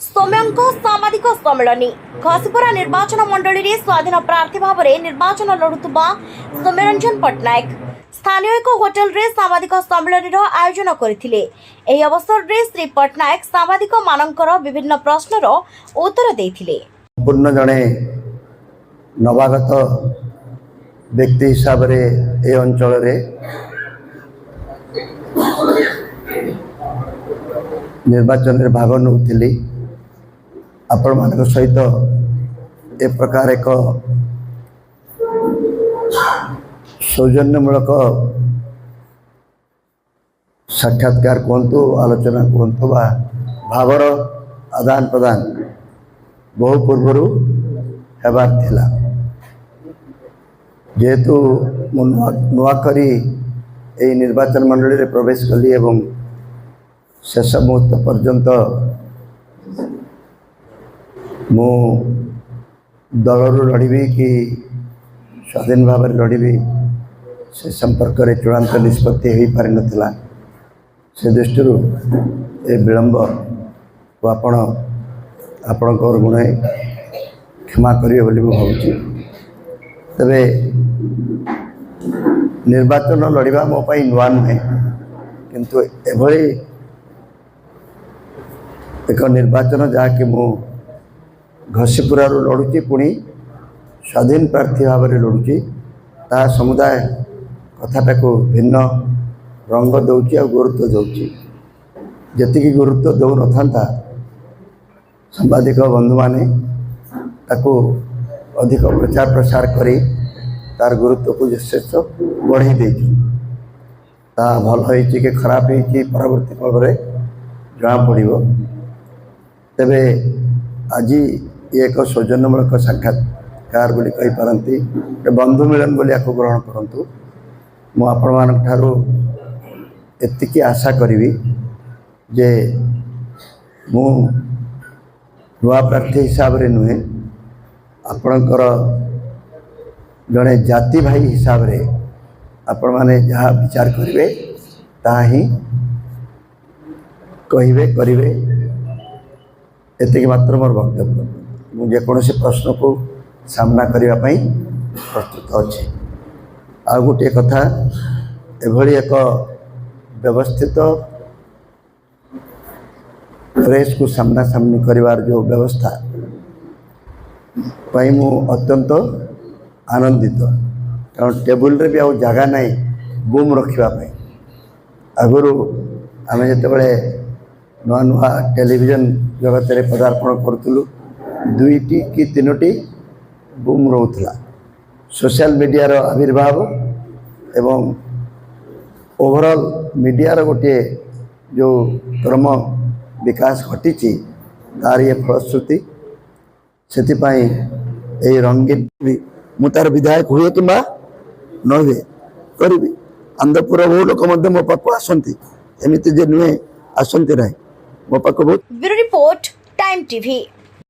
सौम्यंक सामाजिक सम्मेलन घसीपुरा निर्वाचन मंडली में स्वाधीन प्रार्थी भाव में निर्वाचन लड़ुवा सौम्यरंजन पट्टनायक स्थानीय एक होटेल रे सामाजिक सम्मेलन आयोजन करथिले। एही अवसर रे श्री पट्टनायक सामाजिक मानकर विभिन्न प्रश्नर उत्तर देथिले। पूर्ण जड़े नवागत व्यक्ति हिसाब रे ए अंचल रे निर्वाचन रे भाग नउथिली। आपण मान सहित ए प्रकार एक सौजन्यमूलक साक्षात्कार कहतु आलोचना कहतु बा भावर आदान प्रदान बहु पूर्वर हेबार थिला। जेहेतु नुआ करी ए निर्वाचन मंडली रे प्रवेश कली एवं शेष मुहूर्त पर्यंत मु दलरू लड़बी कि स्वाधीन भाव में लड़बी से संपर्क में चूड़ांत निष्पत्ति हो पारि नथिला। से दृष्टि ए विलंब को आपण गुण क्षमा करिए बोली मु भावुची। तबे निर्वाचन लड़वा मो पाई नुआ नुहे, किंतु एभली एक निर्वाचन जहाँकि मु घसीपुरा लड़ुची पुणी स्वाधीन प्रार्थी भाव में लड़ुची ता समुदाय कथाटा को भिन्न रंग दौची और गुरुत्व दौची। जी गुरुत्व दौ न सांबादिक बंधु माने ताको अधिक प्रचार प्रसार करी तार गुरुत्व को शेष बढ़े देती। ता भल होइछि कि खराब होइछि परवर्ती काल में जना पड़ो। तेबे आज ये एक सौजन्यमूलक साक्षात्कार बोली कही पारती बंधु मिलन बोली आपको ग्रहण करंतु। मु आपण मान ठारू एतिकी आशा करी जे मु नुआ प्रार्थी हिसाब रे नुहे आपणकर जड़े जाति भाई हिसाब रे आपण माने जहाँ विचार करेंगे ता ही कहिबे करिवे। एतिकी मात्र मोर वक्तव्य। मुझे जेकोसी प्रश्न को सामना करने प्रस्तुत अच्छे। आ गोटे कथा एभली एक व्यवस्थित प्रेस को सामना सामनी करिवार जो व्यवस्था पाई मु अत्यंत आनंदित। कारण टेबुल रे भी आ जगह नहीं बूम रखापी। आगुरी आम जिते नुआ नुआ टेलीविजन जगत में पदार्पण करूँ दुईटी कि तीनोटी बूम रोला। सोशल मीडिया आविर्भाव एवं ओवरऑल मीडिया गोटे जो क्रम विकास घटी तार ये फलश्रुति से रंगीन मु तार विधायक हुए कि न हुए करी आंध्रपुर बहु लोक मो पाक आसती एमती जे नुहे आसती ना मो पाक बहुत। Bureau report time TV.